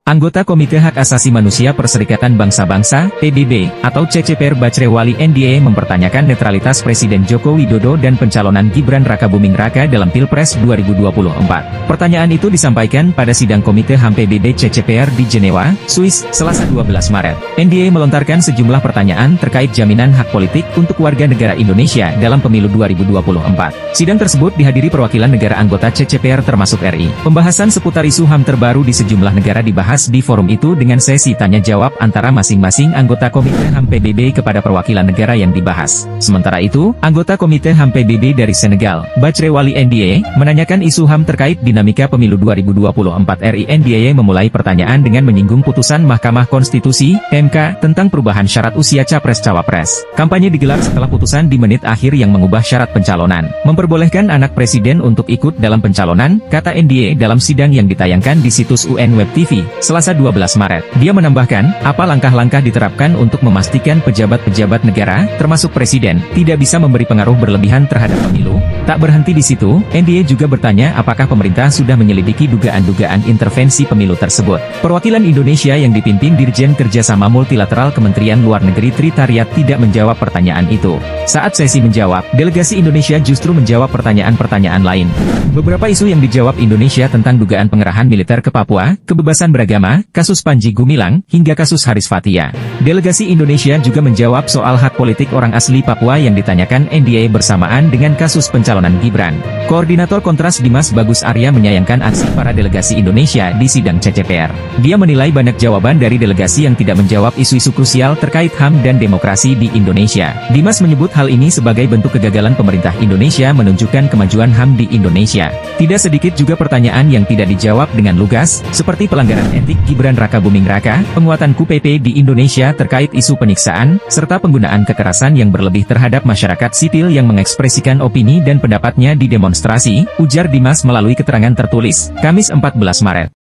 Anggota Komite Hak Asasi Manusia Perserikatan Bangsa-Bangsa, PBB, atau CCPR Bajrewali NDA mempertanyakan netralitas Presiden Joko Widodo dan pencalonan Gibran Rakabuming Raka dalam Pilpres 2024. Pertanyaan itu disampaikan pada sidang Komite HAM PBB CCPR di Jenewa, Swiss, Selasa 12 Maret. NDA melontarkan sejumlah pertanyaan terkait jaminan hak politik untuk warga negara Indonesia dalam pemilu 2024. Sidang tersebut dihadiri perwakilan negara anggota CCPR termasuk RI. Pembahasan seputar isu HAM terbaru di sejumlah negara dibahas di forum itu dengan sesi tanya-jawab antara masing-masing anggota Komite HAM PBB kepada perwakilan negara yang dibahas. Sementara itu, anggota Komite HAM PBB dari Senegal, Bajrewali NDA, menanyakan isu HAM terkait dinamika pemilu 2024 RI. NDA memulai pertanyaan dengan menyinggung putusan Mahkamah Konstitusi, MK, tentang perubahan syarat usia Capres-Cawapres. Kampanye digelar setelah putusan di menit akhir yang mengubah syarat pencalonan, memperbolehkan anak presiden untuk ikut dalam pencalonan, kata NDA dalam sidang yang ditayangkan di situs UN Web TV. Selasa 12 Maret, dia menambahkan, apa langkah-langkah diterapkan untuk memastikan pejabat-pejabat negara, termasuk presiden, tidak bisa memberi pengaruh berlebihan terhadap pemilu? Tak berhenti di situ, NDA juga bertanya apakah pemerintah sudah menyelidiki dugaan-dugaan intervensi pemilu tersebut. Perwakilan Indonesia yang dipimpin Dirjen Kerjasama Multilateral Kementerian Luar Negeri Tri Tariat tidak menjawab pertanyaan itu. Saat sesi menjawab, delegasi Indonesia justru menjawab pertanyaan-pertanyaan lain. Beberapa isu yang dijawab Indonesia tentang dugaan pengerahan militer ke Papua, kebebasan beragama, kasus Panji Gumilang, hingga kasus Haris Fathia. Delegasi Indonesia juga menjawab soal hak politik orang asli Papua yang ditanyakan NDA bersamaan dengan kasus pencalonan Gibran. Koordinator Kontras Dimas Bagus Arya menyayangkan aksi para delegasi Indonesia di sidang CCPR. Dia menilai banyak jawaban dari delegasi yang tidak menjawab isu-isu krusial terkait HAM dan demokrasi di Indonesia. Dimas menyebut hal ini sebagai bentuk kegagalan pemerintah Indonesia menunjukkan kemajuan HAM di Indonesia. Tidak sedikit juga pertanyaan yang tidak dijawab dengan lugas, seperti pelanggaran etik Gibran Rakabuming Raka, penguatan KUPP di Indonesia terkait isu penyiksaan, serta penggunaan kekerasan yang berlebih terhadap masyarakat sipil yang mengekspresikan opini dan pendapatnya di demonstrasi, ujar Dimas melalui keterangan tertulis, Kamis 14 Maret.